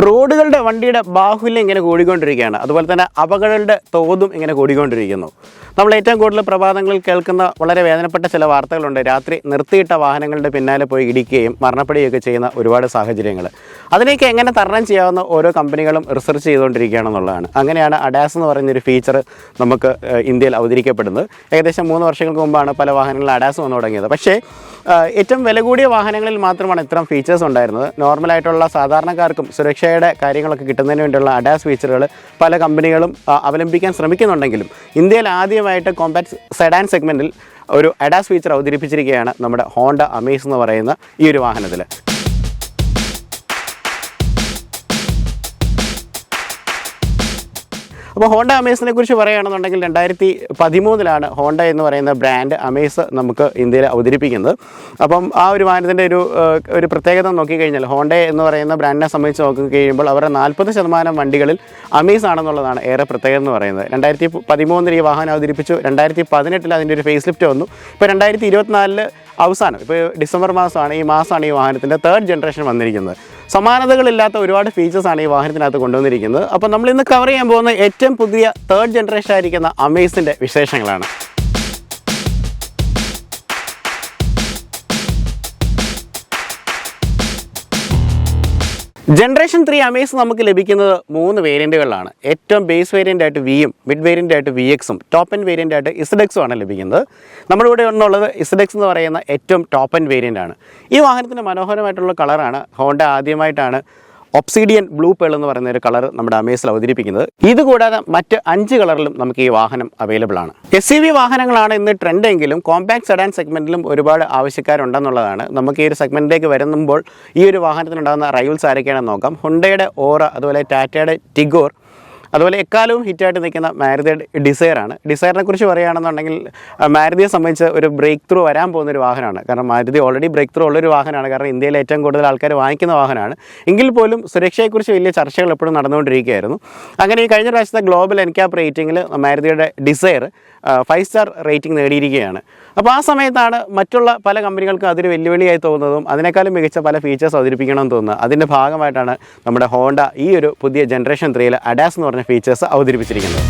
റോഡുകളുടെ വണ്ടിയുടെ ബാഹുല്യം ഇങ്ങനെ കൂടിക്കൊണ്ടിരിക്കുകയാണ്. അതുപോലെ തന്നെ അപകടങ്ങളുടെ തോതും ഇങ്ങനെ കൂടിക്കൊണ്ടിരിക്കുന്നു. നമ്മൾ ഏറ്റവും കൂടുതൽ പ്രഭാതങ്ങളിൽ കേൾക്കുന്ന വളരെ വേദനപ്പെട്ട ചില വാർത്തകളുണ്ട്. രാത്രി നിർത്തിയിട്ട വാഹനങ്ങളുടെ പിന്നാലെ പോയി ഇടിക്കുകയും മരണപ്പെടുകയൊക്കെ ചെയ്യുന്ന ഒരുപാട് സാഹചര്യങ്ങൾ. അതിനെയൊക്കെ എങ്ങനെ തരണം ചെയ്യാവുന്ന ഓരോ കമ്പനികളും റിസർച്ച് ചെയ്തുകൊണ്ടിരിക്കുകയാണെന്നുള്ളതാണ്. അങ്ങനെയാണ് അഡാസ് എന്ന് പറയുന്നൊരു ഫീച്ചർ നമുക്ക് ഇന്ത്യയിൽ അവതരിക്കപ്പെടുന്നത്. ഏകദേശം 3 വർഷങ്ങൾക്ക് മുമ്പാണ് പല വാഹനങ്ങളിൽ അഡാസ് വന്നു തുടങ്ങിയത്. പക്ഷേ ഏറ്റവും വില കൂടിയ വാഹനങ്ങളിൽ മാത്രമാണ് ഇത്തരം ഫീച്ചേഴ്സ് ഉണ്ടായിരുന്നത്. നോർമലായിട്ടുള്ള സാധാരണക്കാർക്കും സുരക്ഷയുടെ കാര്യങ്ങളൊക്കെ കിട്ടുന്നതിന് വേണ്ടിയുള്ള അഡാസ് ഫീച്ചറുകൾ പല കമ്പനികളും അവലംബിക്കാൻ ശ്രമിക്കുന്നുണ്ടെങ്കിലും ഇന്ത്യയിൽ ആദ്യമായിട്ട് കോമ്പാക്ട് സെഡാൻ സെഗ്മെൻറ്റിൽ ഒരു അഡാസ് ഫീച്ചർ അവതരിപ്പിച്ചിരിക്കുകയാണ് നമ്മുടെ ഹോണ്ട അമേസ് എന്ന് പറയുന്ന ഈ ഒരു വാഹനത്തിൽ. അപ്പോൾ ഹോണ്ട അമേസിനെ കുറിച്ച് പറയുകയാണെന്നുണ്ടെങ്കിൽ 2013 ഹോണ്ട എന്ന് പറയുന്ന ബ്രാൻഡ് അമേസ് നമുക്ക് ഇന്ത്യയിൽ അവതരിപ്പിക്കുന്നത്. അപ്പം ആ ഒരു വാഹനത്തിൻ്റെ ഒരു പ്രത്യേകത നോക്കിക്കഴിഞ്ഞാൽ ഹോണ്ട എന്ന് പറയുന്ന ബ്രാൻഡിനെ സംബന്ധിച്ച് നോക്കിക്കഴിയുമ്പോൾ അവരുടെ 40% വണ്ടികളിൽ അമേസ് ആണെന്നുള്ളതാണ് ഏറെ പ്രത്യേകത എന്ന് പറയുന്നത്. 2013 ഈ വാഹനം അവതരിപ്പിച്ചു. 2018 അതിൻ്റെ ഒരു ഫേസ് ലിഫ്റ്റ് വന്നു. ഇപ്പോൾ 2024 അവസാനം, ഇപ്പോൾ ഡിസംബർ മാസമാണ്, ഈ മാസമാണ് ഈ വാഹനത്തിൻ്റെ 3rd ജനറേഷൻ വന്നിരിക്കുന്നത്. സമാനതകളില്ലാത്ത ഒരുപാട് ഫീച്ചേഴ്സാണ് ഈ വാഹനത്തിനകത്ത് കൊണ്ടുവന്നിരിക്കുന്നത്. അപ്പോൾ നമ്മൾ ഇന്ന് കവർ ചെയ്യാൻ പോകുന്ന ഏറ്റവും പുതിയ 3rd ജനറേഷൻ ആയിരിക്കുന്ന അമേസിൻ്റെ വിശേഷങ്ങളാണ്. ജനറേഷൻ 3 അമേസ് നമുക്ക് ലഭിക്കുന്നത് 3 വേരിയൻറ്റുകളിലാണ്. ഏറ്റവും ബേസ് വേരിയൻ്റ് ആയിട്ട് വിയും, മിഡ് വേരിയൻ്റ് ആയിട്ട് VX-ഉം, ടോപ്പ് എൻഡ് വേരിയൻ്റ് ആയിട്ട് ഇസഡെക്സും ആണ് ലഭിക്കുന്നത്. നമ്മുടെ ഇവിടെ ഒന്നുള്ളത് ഇസഡെക്സ് എന്ന് പറയുന്ന ഏറ്റവും ടോപ്പ് എൻഡ് വേരിയൻ്റ് ആണ്. ഈ വാഹനത്തിൻ്റെ മനോഹരമായിട്ടുള്ള കളറാണ്. ഹോണ്ട ആദ്യമായിട്ടാണ് ഒബ്സിഡിയൻ ബ്ലൂ പേൾ എന്ന് പറയുന്ന ഒരു കളർ നമ്മുടെ അമേസിൽ അവതരിപ്പിക്കുന്നത്. ഇതുകൂടാതെ മറ്റ് 5 കളറിലും നമുക്ക് ഈ വാഹനം അവൈലബിൾ ആണ്. SUV വാഹനങ്ങളാണ് ഇന്ന് ട്രെൻഡ് എങ്കിലും കോമ്പാക്ട് സെഡാൻ സെഗ്മെൻറ്റിലും ഒരുപാട് ആവശ്യക്കാരുണ്ടെന്നുള്ളതാണ്. നമുക്ക് ഈ ഒരു സെഗ്മെൻറ്റിലേക്ക് വരുമ്പോൾ ഈ ഒരു വാഹനത്തിനുണ്ടാകുന്ന റൈവൽസ് ആരൊക്കെയാണെന്ന് നോക്കാം. ഹുണ്ടയുടെ ഓറ, അതുപോലെ ടാറ്റയുടെ ടിഗോർ, അതുപോലെ എക്കാലവും ഹിറ്റായിട്ട് നിൽക്കുന്ന മാരുതിയുടെ ഡിസയറാണ്. ഡിസയറിനെ കുറിച്ച് പറയുകയാണെന്നുണ്ടെങ്കിൽ മാരുതിയെ സംബന്ധിച്ച് ഒരു ബ്രേക്ക് ത്രൂ വരാൻ പോകുന്നൊരു വാഹനമാണ്. കാരണം മാരുതി ഓൾറെഡി ബ്രേക്ക് ത്രൂ ഉള്ളൊരു വാഹനമാണ്. കാരണം ഇന്ത്യയിൽ ഏറ്റവും കൂടുതൽ ആൾക്കാർ വാങ്ങിക്കുന്ന വാഹനമാണ്. എങ്കിൽ പോലും സുരക്ഷയെക്കുറിച്ച് വലിയ ചർച്ചകൾ എപ്പോഴും നടന്നുകൊണ്ടിരിക്കുകയായിരുന്നു. അങ്ങനെ ഈ കഴിഞ്ഞ പ്രാവശ്യത്തെ ഗ്ലോബൽ എൻക്യാപ് റേറ്റിംഗിൽ മാരുതിയുടെ ഡിസയർ 5 സ്റ്റാർ റേറ്റിംഗ് നേടിയിരിക്കുകയാണ്. അപ്പോൾ ആ സമയത്താണ് മറ്റുള്ള പല കമ്പനികൾക്കും അതൊരു വെല്ലുവിളിയായി തോന്നുന്നതും അതിനേക്കാളും മികച്ച പല ഫീച്ചേഴ്സ് അവതരിപ്പിക്കണമെന്ന് തോന്നുന്നത്. അതിൻ്റെ ഭാഗമായിട്ടാണ് നമ്മുടെ ഹോണ്ട ഈ ഒരു പുതിയ ജനറേഷൻ 3 അഡാസ് എന്ന് പറഞ്ഞ ഫീച്ചേഴ്സ് അവതരിപ്പിച്ചിരിക്കുന്നത്.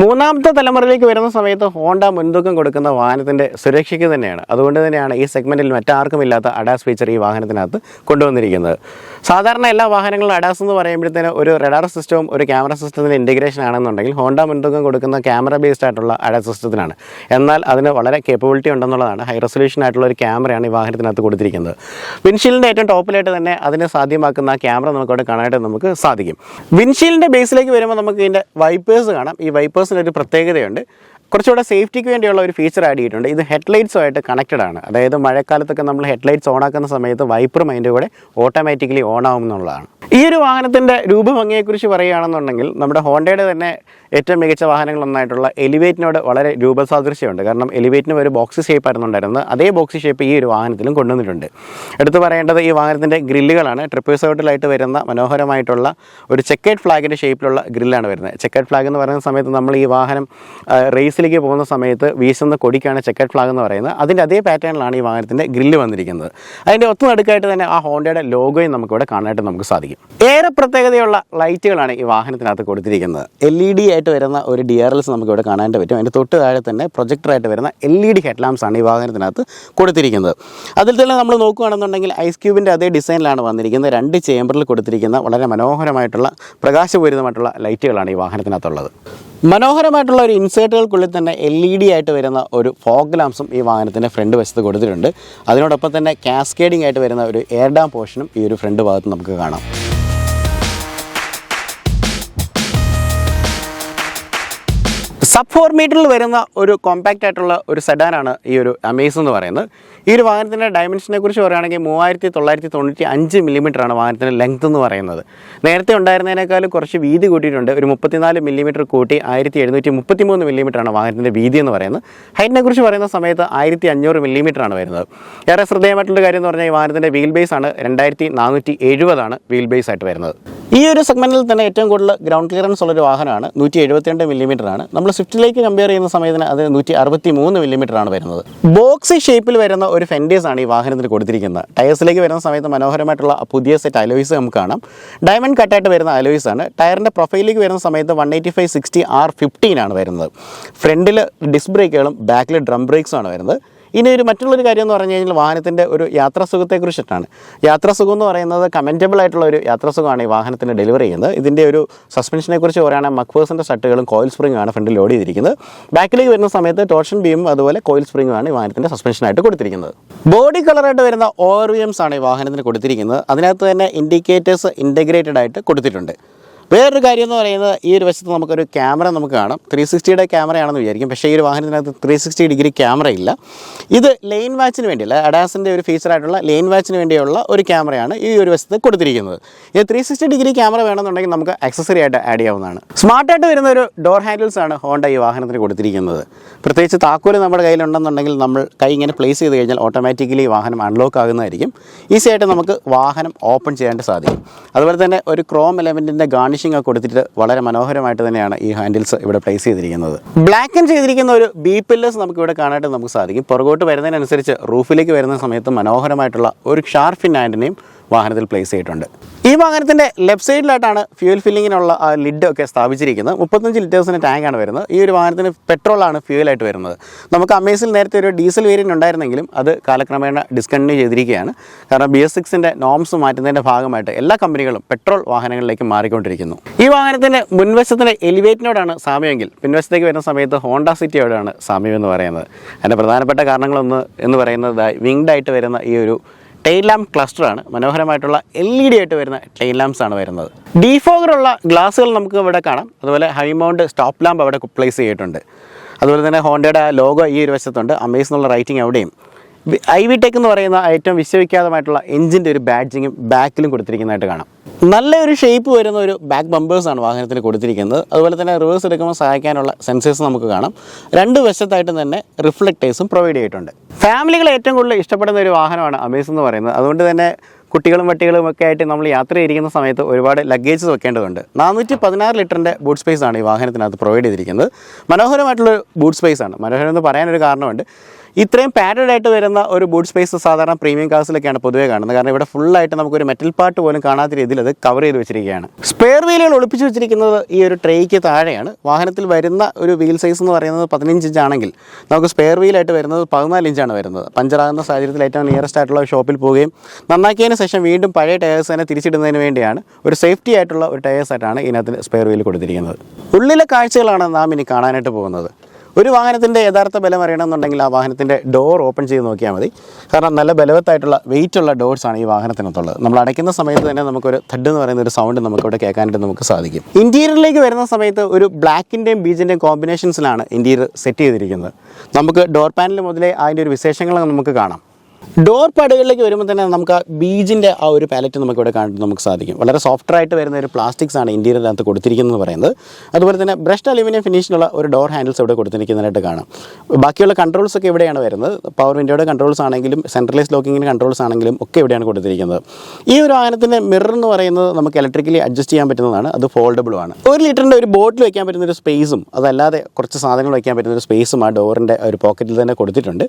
മൂന്നാമത്തെ തലമുറയിലേക്ക് വരുന്ന സമയത്ത് ഹോണ്ട മുൻതൂക്കം കൊടുക്കുന്ന വാഹനത്തിൻ്റെ സുരക്ഷയ്ക്ക് തന്നെയാണ്. അതുകൊണ്ട് തന്നെയാണ് ഈ സെഗ്മെൻറ്റിൽ മറ്റാർക്കും ഇല്ലാത്ത അഡാസ് ഫീച്ചർ ഈ വാഹനത്തിനകത്ത് കൊണ്ടുവന്നിരിക്കുന്നത്. സാധാരണ എല്ലാ വാഹനങ്ങളും അഡാസ് എന്ന് പറയുമ്പോഴത്തേന് ഒരു റഡാർ സിസ്റ്റവും ഒരു ക്യാമറ സിസ്റ്റത്തിൻ്റെ ഇൻറ്റഗ്രേഷൻ ആണെന്നുണ്ടെങ്കിൽ ഹോണ്ട മുൻതൂക്കം കൊടുക്കുന്ന ക്യാമറ ബേസ്ഡ് ആയിട്ടുള്ള അഡാസ് സിസ്റ്റത്തിനാണ്. എന്നാൽ അതിന് വളരെ കേപ്പബിലിറ്റി ഉണ്ടെന്നുള്ളതാണ്. ഹൈ റെസൊല്യൂഷൻ ആയിട്ടുള്ള ഒരു ക്യാമറയാണ് ഈ വാഹനത്തിനകത്ത് കൊടുത്തിരിക്കുന്നത്. വിൻഷീൽഡിൻ്റെ ഏറ്റവും ടോപ്പിലായിട്ട് തന്നെ അതിനെ സാധ്യമാക്കുന്ന ക്യാമറ നമുക്കവിടെ കാണാനായിട്ട് നമുക്ക് സാധിക്കും. വിൻഷീൽഡിൻ്റെ ബേസിലേക്ക് വരുമ്പോൾ നമുക്ക് ഇതിൻ്റെ വൈപ്പേഴ്സ് കാണാം. ഈ വൈപ്പേഴ്സിനൊരു പ്രത്യേകതയുണ്ട്. കുറച്ചുകൂടെ സേഫ്റ്റിക്ക് വേണ്ടിയുള്ള ഒരു ഫീച്ചർ ആഡ് ചെയ്തിട്ടുണ്ട്. ഇത് ഹെഡ്ലൈറ്റ്സുമായിട്ട് കണക്റ്റഡ് ആണ്. അതായത് മഴക്കാലത്തൊക്കെ നമ്മൾ ഹെഡ്ലൈറ്റ്സ് ഓണാക്കുന്ന സമയത്ത് വൈപ്പറും അതിൻ്റെ കൂടെ ഓട്ടോമാറ്റിക്കലി ഓൺ ആവുമെന്നുള്ളതാണ്. ഈ ഒരു വാഹനത്തിൻ്റെ രൂപഭംഗിയെക്കുറിച്ച് പറയുകയാണെന്നുണ്ടെങ്കിൽ നമ്മുടെ ഹോണ്ടയുടെ തന്നെ ഏറ്റവും മികച്ച വാഹനങ്ങളൊന്നായിട്ടുള്ള എലിവേറ്റിനോട് വളരെ രൂപസാദൃശ്യമുണ്ട്. കാരണം എലിവേറ്റിന് ഒരു ബോക്സ് ഷേപ്പ് ആയിരുന്നു ഉണ്ടായിരുന്നത്. അതേ ബോക്സ് ഷേപ്പ് ഈ ഒരു വാഹനത്തിലും കൊണ്ടുവന്നിട്ടുണ്ട്. എടുത്തു പറയേണ്ടത് ഈ വാഹനത്തിൻ്റെ ഗ്രില്ലുകളാണ്. ട്രിപ്പിസോട്ടിലായിട്ട് വരുന്ന മനോഹരമായിട്ടുള്ള ഒരു ചെക്കേഡ് ഫ്ലാഗിൻ്റെ ഷേപ്പിലുള്ള ഗ്രില്ലാണ് വരുന്നത്. ചെക്കേഡ് ഫ്ലാഗ് എന്ന് പറയുന്ന സമയത്ത് നമ്മൾ ഈ വാഹനം റേസിലേക്ക് പോകുന്ന സമയത്ത് വീശുന്ന കൊടിക്കാണ് ചെക്കേഡ് ഫ്ലാഗ് എന്ന് പറയുന്നത്. അതിൻ്റെ അതേ പാറ്റേണിലാണ് ഈ വാഹനത്തിൻ്റെ ഗ്രില്ല് വന്നിരിക്കുന്നത്. അതിൻ്റെ ഒത്തുനടുക്കായിട്ട് തന്നെ ആ ഹോണ്ടയുടെ ലോഗോയും നമുക്കിവിടെ കാണാനായിട്ട് നമുക്ക് സാധിക്കും. ഏറെ പ്രത്യേകതയുള്ള ലൈറ്റുകളാണ് ഈ വാഹനത്തിനകത്ത് കൊടുത്തിരിക്കുന്നത്. LED ആയിട്ട് വരുന്ന ഒരു DRLs നമുക്കിവിടെ കാണാനായിട്ട് പറ്റും. അതിൻ്റെ തൊട്ട് താഴെ തന്നെ പ്രൊജക്ടറായിട്ട് വരുന്ന LED ഹെഡ്ലാംപ്സ് ആണ് ഈ വാഹനത്തിനകത്ത് കൊടുത്തിരിക്കുന്നത്. അതിൽ തന്നെ നമ്മൾ നോക്കുകയാണെന്നുണ്ടെങ്കിൽ ഐസ് ക്യൂബിൻ്റെ അതേ ഡിസൈനിലാണ് വന്നിരിക്കുന്നത്. 2 ചേമ്പറിൽ കൊടുത്തിരിക്കുന്ന വളരെ മനോഹരമായിട്ടുള്ള പ്രകാശപൂരിതമായിട്ടുള്ള ലൈറ്റുകളാണ് ഈ വാഹനത്തിനകത്തുള്ളത്. മനോഹരമായിട്ടുള്ള ഒരു ഇൻസേർട്ടുകൾക്കുള്ളിൽ തന്നെ LED ആയിട്ട് വരുന്ന ഒരു ഫോഗ് ലാംപ്സും ഈ വാഹനത്തിൻ്റെ ഫ്രണ്ട് വശത്ത് കൊടുത്തിട്ടുണ്ട്. അതിനോടൊപ്പം തന്നെ കാസ്കേഡിംഗ് ആയിട്ട് വരുന്ന ഒരു എയർ ഡാം പോർഷനും ഈ ഒരു ഫ്രണ്ട് ഭാഗത്ത് നമുക്ക് കാണാം. സബ് 4 മീറ്ററിൽ വരുന്ന ഒരു കോമ്പാക്റ്റ് ആയിട്ടുള്ള ഒരു സെഡാനാണ് ഈ ഒരു അമേസ് എന്ന് പറയുന്നത്. ഈ ഒരു വാഹനത്തിൻ്റെ ഡയമെൻഷനെ കുറിച്ച് പറയുകയാണെങ്കിൽ 3995 മില്ലിമീറ്ററാണ് വാഹനത്തിൻ്റെ ലെങ്ത് എന്ന് പറയുന്നത്. നേരത്തെ ഉണ്ടായിരുന്നതിനേക്കാളും കുറച്ച് വീതി കൂട്ടിയിട്ടുണ്ട്. ഒരു 34 മില്ലിമീറ്റർ കൂട്ടി 1733 മില്ലിമീറ്ററാണ് വാഹനത്തിൻ്റെ വീതി എന്ന് പറയുന്നത്. ഹൈറ്റിനെ കുറിച്ച് പറയുന്ന സമയത്ത് 1500 മില്ലിമീറ്ററാണ് വരുന്നത്. ഏറെ ശ്രദ്ധേയമായിട്ടുള്ള കാര്യം എന്ന് പറഞ്ഞാൽ ഈ വാഹനത്തിൻ്റെ വീൽ ബേസ് ആണ് 2470 വീൽ ബേസ് ആയിട്ട് വരുന്നത്. ഈ ഒരു സെഗ്മെൻറ്റിൽ തന്നെ ഏറ്റവും കൂടുതൽ ഗ്രൗണ്ട് ക്ലിയറൻസ് ഉള്ളൊരു വാഹനമാണ് 172 mm ആണ്. നമ്മൾ സ്വിഫ്റ്റിലേക്ക് കമ്പയർ ചെയ്യുന്ന സമയത്തിന് അത് 163 mm ആണ് വരുന്നത്. ബോക്സി ഷേപ്പിൽ വരുന്ന ഒരു ഫെൻഡേഴ്സ് ആണ് ഈ വാഹനത്തിന് കൊടുത്തിരിക്കുന്നത്. ടയേഴ്സിലേക്ക് വരുന്ന സമയത്ത് മനോഹരമായിട്ടുള്ള പുതിയ സെറ്റ് അലോയ്സ് നമുക്ക് കാണാം. ഡയമണ്ട് കട്ടായിട്ട് വരുന്ന അലോയ്സ് ആണ്. ടയറിൻ്റെ പ്രൊഫൈലിലേക്ക് വരുന്ന സമയത്ത് 185/60 R15 ആണ് വരുന്നത്. ഫ്രണ്ടിൽ ഡിസ്ക് ബ്രേക്കുകളും ബാക്കിൽ ഡ്രം ബ്രേക്സും ആണ് വരുന്നത്. ഇനി മറ്റുള്ളൊരു കാര്യം എന്ന് പറഞ്ഞു കഴിഞ്ഞാൽ വാഹനത്തിൻ്റെ ഒരു യാത്രാസുഖത്തെക്കുറിച്ചിട്ടാണ്. യാത്രാസുഖം എന്ന് പറയുന്നത് കമൻറ്റബിൾ ആയിട്ടുള്ള ഒരു യാത്രാസുഖമാണ് ഈ വാഹനത്തിന് ഡെലിവറി ചെയ്യുന്നത്. ഇതിൻ്റെ ഒരു സസ്പെൻഷനെ കുറിച്ച് പറയുകയാണെങ്കിൽ മക്ഫേഴ്സിൻ്റെ ഷട്ടുകളും കോയിൽ സ്പ്രിംഗും ആണ് ഫ്രണ്ടിൽ ലോഡ് ചെയ്തിരിക്കുന്നത്. ബാക്കിലേക്ക് വരുന്ന സമയത്ത് ടോർഷൻ ബീമും അതുപോലെ കോയിൽ സ്പ്രിംഗും ആണ് ഈ വാഹനത്തിൻ്റെ സസ്പെൻഷനായിട്ട് കൊടുത്തിരിക്കുന്നത്. ബോഡി കളറായിട്ട് വരുന്ന ORVMs ആണ് ഈ വാഹനത്തിന് കൊടുത്തിരിക്കുന്നത്. അതിനകത്ത് തന്നെ ഇൻഡിക്കേറ്റേഴ്സ് ഇൻറ്റഗ്രേറ്റഡ് ആയിട്ട് കൊടുത്തിട്ടുണ്ട്. വേറൊരു കാര്യം എന്ന് പറയുന്നത് ഈ ഒരു വശത്ത് നമുക്കൊരു ക്യാമറ നമുക്ക് കാണാം. 360 ക്യാമറയാണെന്ന് വിചാരിക്കും, പക്ഷേ ഈ ഒരു വാഹനത്തിനകത്ത് 360 ഡിഗ്രി ക്യാമറ ഇല്ല. ഇത് ലെയിൻ വാച്ചിന് വേണ്ടിയല്ല, അഡാസിൻ്റെ ഒരു ഫീച്ചറായിട്ടുള്ള ലെയിൻ വാച്ചിന് വേണ്ടിയുള്ള ഒരു ക്യാമറയാണ് ഈ ഒരു വശത്ത് കൊടുത്തിരിക്കുന്നത്. ഇത് 360 ഡിഗ്രി ക്യാമറ വേണമെന്നുണ്ടെങ്കിൽ നമുക്ക് ആക്സസറി ആയിട്ട് ആഡ് ചെയ്യാവുന്നതാണ്. സ്മാർട്ടായിട്ട് വരുന്ന ഒരു ഡോർ ഹാൻഡിൽസ് ആണ് ഹോണ്ട ഈ വാഹനത്തിന് കൊടുത്തിരിക്കുന്നത്. പ്രത്യേകിച്ച് താക്കോല് നമ്മുടെ കയ്യിലുണ്ടെന്നുണ്ടെങ്കിൽ നമ്മൾ കൈ ഇങ്ങനെ പ്ലേസ് ചെയ്ത് കഴിഞ്ഞാൽ ഓട്ടോമാറ്റിക്കലി വാഹനം അൺലോക്ക് ആകുന്നതായിരിക്കും. ഈസി ആയിട്ട് നമുക്ക് വാഹനം ഓപ്പൺ ചെയ്യാനായിട്ട് സാധിക്കും. അതുപോലെ തന്നെ ഒരു ക്രോം എലമെൻറ്റിൻ്റെ ഗാർണിഷിംഗ് കൊടുത്തിട്ട് വളരെ മനോഹരമായിട്ട് തന്നെയാണ് ഈ ഹാൻഡിൽസ് ഇവിടെ പ്ലേസ് ചെയ്തിരിക്കുന്നത്. ബ്ലാക്ക് ചെയ്തിരിക്കുന്ന ഒരു ബി പില്ലേഴ്സ് നമുക്ക് ഇവിടെ കാണാനായിട്ട് നമുക്ക് സാധിക്കും. പുറകോട്ട് വരുന്നതിനനുസരിച്ച് റൂഫിലേക്ക് വരുന്ന സമയത്ത് മനോഹരമായിട്ടുള്ള ഒരു ഷാർഫിൻ ആൻറ്റിനെയും വാഹനത്തിൽ പ്ലേസ് ചെയ്തിട്ടുണ്ട്. ഈ വാഹനത്തിൻ്റെ ലെഫ്റ്റ് സൈഡിലായിട്ടാണ് ഫ്യൂൽ ഫില്ലിങ്ങിനുള്ള ആ ലിഡ് ഒക്കെ സ്ഥാപിച്ചിരിക്കുന്നത്. 35 ലിറ്റേഴ്സിൻ്റെ ടാങ്കാണ് വരുന്നത്. ഈ ഒരു വാഹനത്തിന് പെട്രോളാണ് ഫ്യൂലായിട്ട് വരുന്നത്. നമുക്ക് അമേസിൽ നേരത്തെ ഒരു ഡീസൽ വേരിയൻ്റ് ഉണ്ടായിരുന്നെങ്കിലും അത് കാലക്രമേണ ഡിസ്കണ്ടിന്യൂ ചെയ്തിരിക്കുകയാണ്. കാരണം BS6-ൻ്റെ നോംസ് മാറ്റുന്നതിൻ്റെ ഭാഗമായിട്ട് എല്ലാ കമ്പനികളും പെട്രോൾ വാഹനങ്ങളിലേക്ക് മാറിക്കൊണ്ടിരിക്കുന്നു. ഈ വാഹനത്തിൻ്റെ മുൻവശത്തിൻ്റെ എലിവേറ്റിനോടാണ് സാമ്യമെങ്കിൽ പിൻവശത്തേക്ക് വരുന്ന സമയത്ത് ഹോണ്ട സിറ്റിയോടാണ് സാമ്യം എന്ന് പറയുന്നത്. അതിൻ്റെ പ്രധാനപ്പെട്ട കാരണങ്ങളൊന്ന് എന്ന് പറയുന്നത് വിങ്ഡ് ആയിട്ട് വരുന്ന ഈ ഒരു ടെയിൽ ലാമ്പ് ക്ലസ്റ്ററാണ്. മനോഹരമായിട്ടുള്ള LED ആയിട്ട് വരുന്ന ടെയിൽ ലാംപ്സ് ആണ് വരുന്നത്. ഡീഫോഗറുള്ള ഗ്ലാസുകൾ നമുക്ക് ഇവിടെ കാണാം. അതുപോലെ ഹൈ മൗണ്ട് സ്റ്റോപ്പ് ലാമ്പ് അവിടെ പ്ലേസ് ചെയ്തിട്ടുണ്ട്. അതുപോലെ തന്നെ ഹോണ്ടയുടെ ലോഗോ ഈ ഒരു വശത്തുണ്ട്. അമേസ് എന്നുള്ള റൈറ്റിംഗ് അവിടെയും IV ടെക് എന്ന് പറയുന്ന ഏറ്റവും വിശ്വവിഖ്യാതമായിട്ടുള്ള എഞ്ചിൻ്റെ ഒരു ബാഡ്ജിങ്ങും ബാക്കിലും കൊടുത്തിരിക്കുന്നതായിട്ട് കാണാം. നല്ലൊരു ഷേപ്പ് വരുന്ന ഒരു ബാക്ക് ബമ്പേഴ്സാണ് വാഹനത്തിന് കൊടുത്തിരിക്കുന്നത്. അതുപോലെ തന്നെ റിവേഴ്സ് എടുക്കുമ്പോൾ സഹായിക്കാനുള്ള സെൻസേഴ്സ് നമുക്ക് കാണാം. രണ്ട് വശത്തായിട്ട് തന്നെ റിഫ്ലക്റ്റേഴ്സും പ്രൊവൈഡ് ചെയ്തിട്ടുണ്ട്. ഫാമിലികൾ ഏറ്റവും കൂടുതൽ ഇഷ്ടപ്പെടുന്ന ഒരു വാഹനമാണ് അമേസ് എന്ന് പറയുന്നത്. അതുകൊണ്ട് തന്നെ കുട്ടികളും വട്ടികളും ഒക്കെ ആയിട്ട് നമ്മൾ യാത്ര ചെയ്തിരിക്കുന്ന സമയത്ത് ഒരുപാട് ലഗേജസ് വെക്കേണ്ടതുണ്ട്. 416 ലിറ്ററിൻ്റെ ബൂട്ട് സ്പേസ് ആണ് ഈ വാഹനത്തിനകത്ത് പ്രൊവൈഡ് ചെയ്തിരിക്കുന്നത്. മനോഹരമായിട്ടുള്ള ബൂട്ട് സ്പേസ് ആണ്. മനോഹരം എന്ന് പറയാനൊരു കാരണമുണ്ട്. ഇത്രയും പാഡഡ് ആയിട്ട് വരുന്ന ഒരു ബൂട്ട് സ്പേസ് സാധാരണ പ്രീമിയം കാർസിലൊക്കെയാണ് പൊതുവേ കാണുന്നത്. കാരണം ഇവിടെ ഫുള്ളായിട്ട് നമുക്കൊരു മെറ്റൽ പാർട്ട് പോലും കാണാത്ത രീതിയിൽ അത് കവർ ചെയ്ത് വെച്ചിരിക്കുകയാണ്. സ്പെയർ വീലുകൾ ഒളിപ്പിച്ച് വെച്ചിരിക്കുന്നത് ഈ ഒരു ട്രേയ്ക്ക് താഴെയാണ്. വാഹനത്തിൽ വരുന്ന ഒരു വീൽ സൈസ് എന്ന് പറയുന്നത് 15 ഇഞ്ച് ആണെങ്കിൽ നമുക്ക് സ്പെയർ വീലായിട്ട് വരുന്നത് 14 ഇഞ്ചാണ് വരുന്നത്. പഞ്ചറാകുന്ന സാഹചര്യത്തിൽ ഏറ്റവും നിയറസ്റ്റ് ആയിട്ടുള്ള ഷോപ്പിൽ പോവുകയും നന്നാക്കിയതിന് ശേഷം വീണ്ടും പഴയ ടയേഴ്സ് തന്നെ തിരിച്ചിടുന്നതിന് വേണ്ടിയാണ് ഒരു സേഫ്റ്റി ആയിട്ടുള്ള ഒരു ടയേഴ്സായിട്ടാണ് ഇതിനകത്ത് സ്പെയർ വീൽ കൊടുത്തിരിക്കുന്നത്. ഉള്ളിലെ കാഴ്ചകളാണ് നാം ഇനി കാണാനായിട്ട് പോകുന്നത്. ഒരു വാഹനത്തിൻ്റെ യഥാർത്ഥ ബലം അറിയണമെന്നുണ്ടെങ്കിൽ ആ വാഹനത്തിൻ്റെ ഡോർ ഓപ്പൺ ചെയ്ത് നോക്കിയാൽ മതി. കാരണം നല്ല ബലവത്തായിട്ടുള്ള വെയിറ്റുള്ള ഡോർസാണ് ഈ വാഹനത്തിനകത്തുള്ളത്. നമ്മൾ അടയ്ക്കുന്ന സമയത്ത് തന്നെ നമുക്കൊരു തഡ് എന്ന് പറയുന്ന ഒരു സൗണ്ട് നമുക്കിവിടെ കേൾക്കാനായിട്ട് നമുക്ക് സാധിക്കും. ഇൻറ്റീരിയറിലേക്ക് വരുന്ന സമയത്ത് ഒരു ബ്ലാക്കിൻ്റെയും ബീജിൻ്റെയും കോമ്പിനേഷൻസിലാണ് ഇൻറ്റീരിയർ സെറ്റ് ചെയ്തിരിക്കുന്നത്. നമുക്ക് ഡോർ പാനൽ മുതലേ അതിൻ്റെ ഒരു വിശേഷങ്ങൾ നമുക്ക് കാണാം. ഡോർ പാടുകളിലേക്ക് വരുമ്പോൾ തന്നെ നമുക്ക് ആ ബീജിൻ്റെ ആ ഒരു പാലറ്റ് നമുക്കിവിടെ കാണാൻ നമുക്ക് സാധിക്കും. വളരെ സോഫ്റ്റായിട്ട് വരുന്ന ഒരു പ്ലാസ്റ്റിക്സ് ആണ് ഇൻറ്റീരിയറിനകത്ത് കൊടുത്തിരിക്കുന്നത് പറയുന്നത്. അതുപോലെ തന്നെ ബ്രഷ്ഡ് അലുമിനിയം ഫിനിഷിലുള്ള ഒരു ഡോർ ഹാൻഡിൽസ് ഇവിടെ കൊടുത്തിരിക്കുന്നതായിട്ട് കാണാം. ബാക്കിയുള്ള കൺട്രോൾസ് ഒക്കെ ഇവിടെയാണ് വരുന്നത്. പവർ വിൻഡോയുടെ കൺട്രോൾസ് ആണെങ്കിലും സെൻട്രലൈസ് ലോക്കിങ്ങിൻ്റെ കൺട്രോൾസ് ആണെങ്കിലും ഒക്കെ ഇവിടെയാണ് കൊടുത്തിരിക്കുന്നത്. ഈ ഒരു വാഹനത്തിൻ്റെ മിറർ എന്ന് പറയുന്നത് നമുക്ക് ഇലക്ട്രിക്കലി അഡ്ജസ്റ്റ് ചെയ്യാൻ പറ്റുന്നതാണ്. അത് ഫോൾഡബിളുമാണ്. 1 ലിറ്ററിൻ്റെ ഒരു ബോട്ടിൽ വയ്ക്കാൻ പറ്റുന്ന ഒരു സ്പേസും അതല്ലാതെ കുറച്ച് സാധനങ്ങൾ വയ്ക്കാൻ പറ്റുന്ന ഒരു സ്പേസും ആ ഡോറിൻ്റെ ഒരു പോക്കറ്റിൽ തന്നെ കൊടുത്തിട്ടുണ്ട്.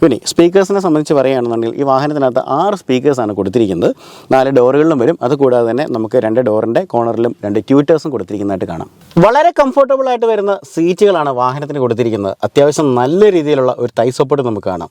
ഇനി സ്പീക്കേഴ്സിനെ സംബന്ധിച്ച് പറയുകയാണെന്നുണ്ടെങ്കിൽ ഈ വാഹനത്തിനകത്ത് 6 സ്പീക്കേഴ്സാണ് കൊടുത്തിരിക്കുന്നത്. 4 ഡോറുകളിലും വരും. അതുകൂടാതെ തന്നെ നമുക്ക് 2 ഡോറിൻ്റെ കോർണറിലും 2 ട്യൂറ്റേഴ്സും കൊടുത്തിരിക്കുന്നതായിട്ട് കാണാം. വളരെ കംഫർട്ടബിൾ ആയിട്ട് വരുന്ന സീറ്റുകളാണ് വാഹനത്തിന് കൊടുത്തിരിക്കുന്നത്. അത്യാവശ്യം നല്ല രീതിയിലുള്ള ഒരു തൈ സപ്പോർട്ട് നമുക്ക് കാണാം.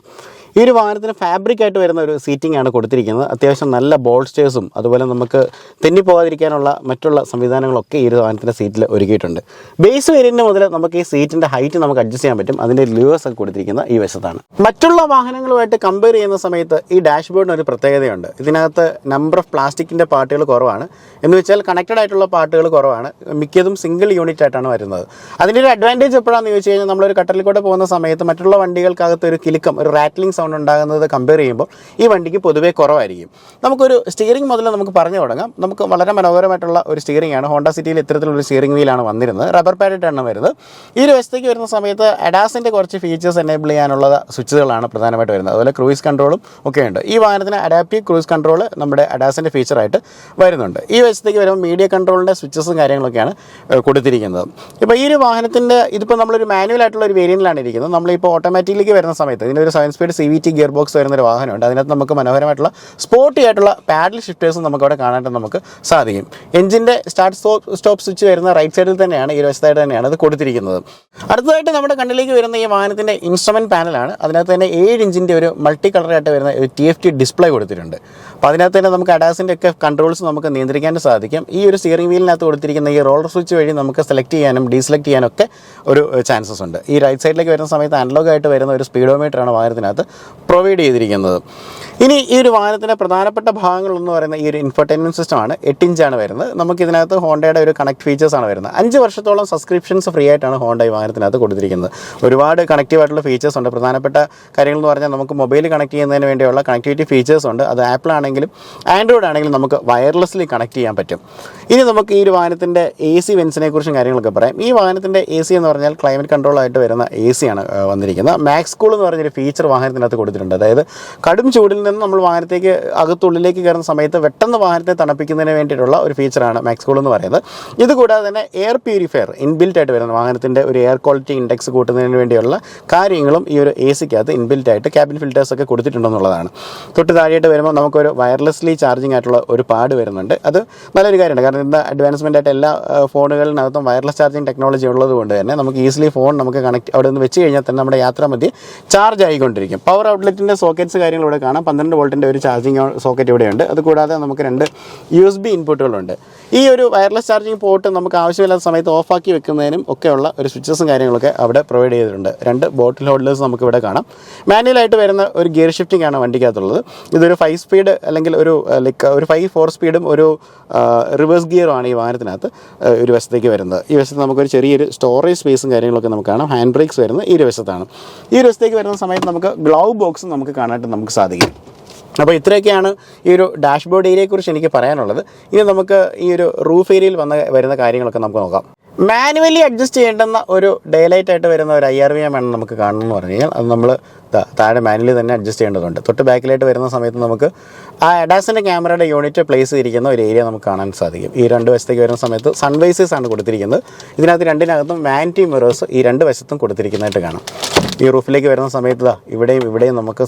ഈ ഒരു വാഹനത്തിന് ഫാബ്രിക് ആയിട്ട് വരുന്ന ഒരു സീറ്റിംഗ് ആണ് കൊടുത്തിരിക്കുന്നത്. അത്യാവശ്യം നല്ല ബോൾസ്റ്റേഴ്സും അതുപോലെ നമുക്ക് തെന്നിപ്പോകാതിരിക്കാനുള്ള മറ്റുള്ള സംവിധാനങ്ങളൊക്കെ ഈ ഒരു വാഹനത്തിൻ്റെ സീറ്റിൽ ഒരുക്കിയിട്ടുണ്ട്. ബേസ് വേരിയൻറ്റ് മുതൽ നമുക്ക് ഈ സീറ്റിൻ്റെ ഹൈറ്റ് നമുക്ക് അഡ്ജസ്റ്റ് ചെയ്യാൻ പറ്റും. അതിൻ്റെ ലിവേഴ്സ് ഒക്കെ കൊടുത്തിരിക്കുന്ന ഈ വശത്താണ്. മറ്റുള്ള വാഹനങ്ങളുമായിട്ട് കമ്പയർ ചെയ്യുന്ന സമയത്ത് ഈ ഡാഷ്ബോർഡിന് ഒരു പ്രത്യേകതയുണ്ട്. ഇതിനകത്ത് നമ്പർ ഓഫ് പ്ലാസ്റ്റിക്കിൻ്റെ പാർട്ടുകൾ കുറവാണ്. എന്ന് വെച്ചാൽ കണക്റ്റഡ് ആയിട്ടുള്ള പാർട്ടുകൾ കുറവാണ്. മിക്കതും സിംഗിൾ യൂണിറ്റ് ആയിട്ടാണ് വരുന്നത്. അതിൻ്റെ ഒരു അഡ്വാൻറ്റേജ് എപ്പോഴാണെന്ന് ചോദിച്ചു കഴിഞ്ഞാൽ നമ്മളൊരു കട്ടറിൽ കൂടെ പോകുന്ന സമയത്ത് മറ്റുള്ള വണ്ടികൾക്കകത്ത് ഒരു കിലുക്കം, ഒരു റാറ്റ്ലിംഗ് സൗണ്ട് ഉണ്ടാകുന്നത് കമ്പയർ ചെയ്യുമ്പോൾ ഈ വണ്ടിക്ക് പൊതുവേ കുറവായിരിക്കും. നമുക്കൊരു സ്റ്റിയറിംഗ് മുതൽ നമുക്ക് പറഞ്ഞു തുടങ്ങാം. നമുക്ക് വളരെ മനോഹരമായിട്ടുള്ള ഒരു സ്റ്റിയറിംഗ് ആണ്. ഹോണ്ട സിറ്റിയിൽ ഇത്തരത്തിലൊരു സ്റ്റിയറിംഗ് വീലാണ് വന്നിരുന്നത്, റബ്ബർ പാഡിട്ടാണ് വരുന്നത്. ഈ ഒരു വശത്തേക്ക് വരുന്ന സമയത്ത് അഡാസിൻ്റെ കുറച്ച് ഫീച്ചേഴ്സ് എനേബിൾ ചെയ്യാനുള്ള സ്വിച്ചുകളാണ് പ്രധാനമായിട്ട് വരുന്നത്. അതുപോലെ ക്രൂയിസ് കൺട്രോളും ഒക്കെ ഉണ്ട്. ഈ വാഹനത്തിന് അഡാപ്റ്റീവ് ക്രൂയിസ് കൺട്രോൾ നമ്മുടെ അഡാസിൻ്റെ ഫീച്ചറായിട്ട് വരുന്നുണ്ട്. ഈ വശത്തേക്ക് വരുമ്പോൾ മീഡിയ കൺട്രോളിൻ്റെ സ്വിച്ചസും കാര്യങ്ങളൊക്കെയാണ് കൊടുത്തിരിക്കുന്നത്. ഇപ്പോൾ ഈ ഒരു വാഹനത്തിൻ്റെ ഇതിപ്പോൾ നമ്മളൊരു മാനുവൽ ആയിട്ടുള്ള ഒരു വേരിയൻറ്റിലാണ് ഇരിക്കുന്നത്. നമ്മളിപ്പോൾ ഓട്ടോമാറ്റിക്കിലേക്ക് വരുന്ന സമയത്ത് ഇതിനൊരു 7 സ്പീഡ് CVT ഗിയർ ബോക്സ് വരുന്നൊരു വാഹനമുണ്ട്. അതിനകത്ത് നമുക്ക് മനോഹരമായിട്ടുള്ള സ്പോർട്ടി ആയിട്ടുള്ള പാഡൽ ഷിഫ്റ്റേഴ്സും നമുക്കവിടെ കാണാനായിട്ട് നമുക്ക് സാധിക്കും. എഞ്ചിൻ്റെ സ്റ്റാർട്ട് സ്റ്റോപ്പ് സ്വിച്ച് വരുന്ന റൈറ്റ് സൈഡിൽ തന്നെയാണ്, ഈ ഒരു വശത്തായിട്ട് തന്നെയാണ് അത് കൊടുത്തിരിക്കുന്നത്. അടുത്തതായിട്ട് നമ്മുടെ കണ്ണിലേക്ക് വരുന്ന ഈ വാഹനത്തിൻ്റെ ഇൻസ്ട്രുമെൻറ്റ് പാനലാണ്. അതിനകത്ത് തന്നെ 7 ഇഞ്ചിൻ്റെ ഒരു മൾട്ടി കളറായിട്ട് വരുന്ന ഒരു TFT ഡിസ്പ്ലേ കൊടുത്തിട്ടുണ്ട്. അപ്പോൾ അതിനകത്ത് തന്നെ നമുക്ക് അഡാസിൻ്റെ ഒക്കെ കൺട്രോൾസ് നമുക്ക് നിയന്ത്രിക്കാൻ സാധിക്കും. ഈ ഒരു സ്റ്റിയറിംഗ് വീലിനകത്ത് കൊടുത്തിരിക്കുന്ന ഈ റോളർ സ്വിച്ച് വഴി നമുക്ക് സെലക്ട് ചെയ്യാനും ഡീസെലക്ട് ചെയ്യാനും ഒക്കെ ഒരു ചാൻസസ് ഉണ്ട്. ഈ റൈറ്റ് സൈഡിലേക്ക് വരുന്ന സമയത്ത് അനലോഗ് ആയിട്ട് വരുന്ന ഒരു സ്പീഡോമീറ്ററാണ് വാഹനത്തിനകത്ത് പ്രൊവൈഡ് ചെയ്തിരിക്കുന്നത്. ഇനി ഈ ഒരു വാഹനത്തിൻ്റെ പ്രധാനപ്പെട്ട ഭാഗങ്ങളെന്ന് പറയുന്ന ഈ ഒരു ഇൻഫർടൈൻമെൻറ്റ് സിസ്റ്റമാണ്. 8 ഇഞ്ചാണ് വരുന്നത്. നമുക്കിതിനകത്ത് ഹോണ്ടയുടെ ഒരു കണക്ട് ഫീച്ചേഴ്സാണ് വരുന്നത്. 5 വർഷത്തോളം സബ്സ്ക്രിപ്ഷൻസ് ഫ്രീ ആയിട്ടാണ് ഹോണ്ട ഈ വാഹനത്തിനകത്ത് കൊടുത്തിരിക്കുന്നത്. ഒരുപാട് കണക്റ്റീവായിട്ടുള്ള ഫീച്ചേഴ്സ് ഉണ്ട്. പ്രധാനപ്പെട്ട കാര്യങ്ങളെന്ന് പറഞ്ഞാൽ നമുക്ക് മൊബൈൽ കണക്ട് ചെയ്യുന്നതിന് വേണ്ടിയുള്ള കണക്ടിവിറ്റി ഫീച്ചേഴ്സ് ഉണ്ട്. അത് ആപ്പിൾ ആണെങ്കിലും ആൻഡ്രോയിഡ് ആണെങ്കിലും നമുക്ക് വയർലെസ്ലി കണക്ട് ചെയ്യാൻ പറ്റും. ഇനി നമുക്ക് ഈ ഒരു വാഹനത്തിൻ്റെ AC വെൻസിനെ കുറിച്ചും കാര്യങ്ങളൊക്കെ പറയാം. ഈ വാഹനത്തിൻ്റെ AC എന്ന് പറഞ്ഞാൽ ക്ലൈമറ്റ് കൺട്രോൾ ആയിട്ട് വരുന്ന AC ആണ് വന്നിരിക്കുന്നത്. മാക്സ് കൂൾ എന്ന് പറഞ്ഞൊരു ഫീച്ചർ വാഹനത്തിനകത്ത് കൊടുത്തിട്ടുണ്ട്. അതായത് കടും ചൂടിൽ നിന്ന് നമ്മൾ വാഹനത്തേക്ക് അകത്തുള്ളിലേക്ക് കയറുന്ന സമയത്ത് പെട്ടെന്ന് വാഹനത്തെ തണുപ്പിക്കുന്നതിന് വേണ്ടിയിട്ടുള്ള ഒരു ഫീച്ചറാണ് മാക്സ് കൂൾ എന്ന് പറയുന്നത്. ഇതുകൂടാതെ തന്നെ എയർ പ്യൂരിഫയർ ഇൻബിൽറ്റ് ആയിട്ട് വരുന്ന വാഹനത്തിൻ്റെ ഒരു എയർ ക്വാളിറ്റി ഇൻഡെക്സ് കൂട്ടുന്നതിന് വേണ്ടിയുള്ള കാര്യങ്ങളും ഈ ഒരു ACക്കകത്ത് ഇൻബിൽറ്റ് ആയിട്ട് ക്യാബിൻ ഫിൽറ്റേഴ്സൊക്കെ കൊടുത്തിട്ടുണ്ടെന്നുള്ളതാണ്. തൊട്ട് താഴെയായിട്ട് വരുമ്പോൾ നമുക്കൊരു വയർലെസ്ലി ചാർജിങ് ആയിട്ടുള്ള ഒരു പാഡ് വരുന്നുണ്ട്. അത് നല്ലൊരു കാര്യമാണ്. കാരണം ഇന്ന് അഡ്വാൻസ്മെൻ്റ് ആയിട്ട് എല്ലാ ഫോണുകളിനകത്തും വയർലെസ് ചാർജിങ് ടെക്നോളജി ഉള്ളത് കൊണ്ട് തന്നെ നമുക്ക് ഈസിലി ഫോൺ നമുക്ക് കണക്ട് അവിടെ നിന്ന് വെച്ച് കഴിഞ്ഞാൽ തന്നെ നമ്മുടെ യാത്രാ മധ്യേ ചാർജ് ആയിക്കൊണ്ടിരിക്കും. പവർ ഔട്ട്ലെറ്റിൻ്റെ സോക്കറ്റ്സ് കാര്യങ്ങൾ ഇവിടെ കാണാം. 12 വോൾട്ടിൻ്റെ ഒരു ചാർജിങ് സോക്കറ്റ് ഇവിടെയുണ്ട്. അതുകൂടാതെ നമുക്ക് 2 USB ഇൻപുട്ടുകളുണ്ട്. ഈ ഒരു വയർലെസ് ചാർജിങ് പോർട്ട് നമുക്ക് ആവശ്യമില്ലാത്ത സമയത്ത് ഓഫാക്കി വെക്കുന്നതിനും ഒക്കെയുള്ള ഒരു സ്വിച്ചസും കാര്യങ്ങളൊക്കെ അവിടെ പ്രൊവൈഡ് ചെയ്തിട്ടുണ്ട്. 2 ബോട്ടിൽ ഹോൾഡേഴ്സ് നമുക്ക് ഇവിടെ കാണാം. മാനുവലായിട്ട് വരുന്ന ഒരു ഗിയർ ഷിഫ്റ്റിംഗ് ആണ് വണ്ടിക്കകത്തുള്ളത്. ഇതൊരു 5 സ്പീഡ് അല്ലെങ്കിൽ ഒരു 5-4 സ്പീഡും ഒരു റിവേഴ്സ് ഗിയറുമാണ് ഈ വാഹനത്തിനകത്ത് ഒരു വശത്തേക്ക് വരുന്നത്. ഈ വശത്ത് നമുക്കൊരു ചെറിയൊരു സ്റ്റോറേജ് സ്പേസും കാര്യങ്ങളൊക്കെ നമുക്ക് കാണാം. ഹാൻഡ് ബ്രേക്സ് വരുന്നത് ഈ ഒരു വശത്താണ്. ഈ ഒരു വശത്തേക്ക് വരുന്ന സമയത്ത് നമുക്ക് ഗ്ലൗ ബോക്സും നമുക്ക് കാണാനായിട്ട് നമുക്ക് സാധിക്കും. അപ്പോൾ ഇത്രയൊക്കെയാണ് ഈ ഒരു ഡാഷ്ബോർഡ് ഏരിയയെക്കുറിച്ച് എനിക്ക് പറയാനുള്ളത്. ഇനി നമുക്ക് ഈ ഒരു റൂഫ് ഏരിയയിൽ വരുന്ന കാര്യങ്ങളൊക്കെ നമുക്ക് നോക്കാം. മാനുവലി അഡ്ജസ്റ്റ് ചെയ്യേണ്ടുന്ന ഒരു ഡേലൈറ്റ് ആയിട്ട് വരുന്ന ഒരു IRVM ആണ് നമുക്ക് കാണണമെന്ന് പറഞ്ഞു കഴിഞ്ഞാൽ അത് നമ്മൾ താഴെ മാനുവലി തന്നെ അഡ്ജസ്റ്റ് ചെയ്യേണ്ടതുണ്ട്. തൊട്ട് ബാക്കിലായിട്ട് വരുന്ന സമയത്ത് നമുക്ക് ആ അഡാസിൻ്റെ ക്യാമറയുടെ യൂണിറ്റ് പ്ലേസ് ചെയ്തിരിക്കുന്ന ഒരു ഏരിയ നമുക്ക് കാണാൻ സാധിക്കും. ഈ 2 വശത്തേക്ക് വരുന്ന സമയത്ത് സൺവൈസേഴ്സ് ആണ് കൊടുത്തിരിക്കുന്നത്. ഇതിനകത്ത് 2-നകത്തും വാനിറ്റി മിറേഴ്സ് ഈ 2 വശത്തും കൊടുത്തിരിക്കുന്നതായിട്ട് കാണാം. ഈ റൂഫിലേക്ക് വരുന്ന സമയത്ത് ഇവിടെയും നമുക്ക്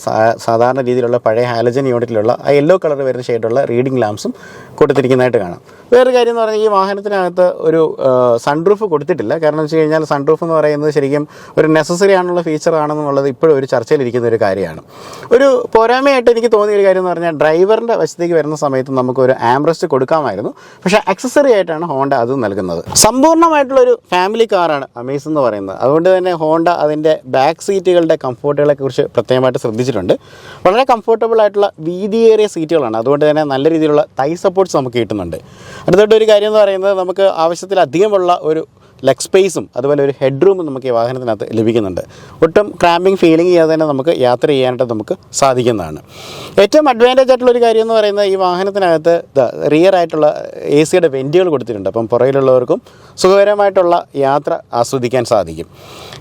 സാധാരണ രീതിയിലുള്ള പഴയ ഹാലജൻ യൂണിറ്റിലുള്ള ആ യെല്ലോ കളർ വരുന്ന ഷെയ്ഡുള്ള റീഡിംഗ് ലാംപ്സും കൊടുത്തിരിക്കുന്നതായിട്ട് കാണാം. വേറൊരു കാര്യം എന്ന് പറഞ്ഞാൽ ഈ വാഹനത്തിനകത്ത് ഒരു സൺറൂഫ് കൊടുത്തിട്ടില്ല. കാരണം എന്ന് വെച്ച് കഴിഞ്ഞാൽ സൺറൂഫ് എന്ന് പറയുന്നത് ശരിക്കും ഒരു നെസസറി ആണുള്ള ഫീച്ചർ ആണെന്നുള്ളത് ഇപ്പോഴും ഒരു ചർച്ചയിലിരിക്കുന്ന ഒരു കാര്യമാണ്. ഒരു പോരായ്മയായിട്ട് എനിക്ക് തോന്നിയ ഒരു കാര്യം എന്ന് പറഞ്ഞാൽ ഡ്രൈവറിൻ്റെ വശത്തേക്ക് വരുന്ന സമയത്ത് നമുക്കൊരു ആംബ്രസ്റ്റ് കൊടുക്കാമായിരുന്നു. പക്ഷേ അക്സസറി ആയിട്ടാണ് ഹോണ്ട അത് നൽകുന്നത്. സമ്പൂർണ്ണമായിട്ടുള്ളൊരു ഫാമിലി കാറാണ് അമേസ് എന്ന് പറയുന്നത്. അതുകൊണ്ട് തന്നെ ഹോണ്ട അതിൻ്റെ ബാക്ക് സീറ്റുകളുടെ കംഫോർട്ടുകളെ കുറിച്ച് പ്രത്യേകമായിട്ട് ശ്രദ്ധിച്ചിട്ടുണ്ട്. വളരെ കംഫോർട്ടബിൾ ആയിട്ടുള്ള വീതിയേറിയ സീറ്റുകളാണ്. അതുകൊണ്ട് തന്നെ നല്ല രീതിയിലുള്ള തൈ സപ്പോർട്ട്സ് നമുക്ക് കിട്ടുന്നുണ്ട്. അടുത്തായിട്ടൊരു കാര്യം എന്ന് പറയുന്നത് നമുക്ക് ആവശ്യത്തിലധികമുള്ള ഒരു ലെഗ് സ്പേസും അതുപോലെ ഒരു ഹെഡ് റൂമും നമുക്ക് ഈ വാഹനത്തിനകത്ത് ലഭിക്കുന്നുണ്ട്. ഒട്ടും ക്രാമ്പിങ് ഫീലിംഗ് ചെയ്യാതെ തന്നെ നമുക്ക് യാത്ര ചെയ്യാനായിട്ട് നമുക്ക് സാധിക്കുന്നതാണ്. ഏറ്റവും അഡ്വാൻറ്റേജ് ആയിട്ടുള്ളൊരു കാര്യം എന്ന് പറയുന്നത് ഈ വാഹനത്തിനകത്ത് റിയർ ആയിട്ടുള്ള AC വെൻറ്റുകൾ കൊടുത്തിട്ടുണ്ട്. അപ്പം പുറകിലുള്ളവർക്കും സുഖകരമായിട്ടുള്ള യാത്ര ആസ്വദിക്കാൻ സാധിക്കും.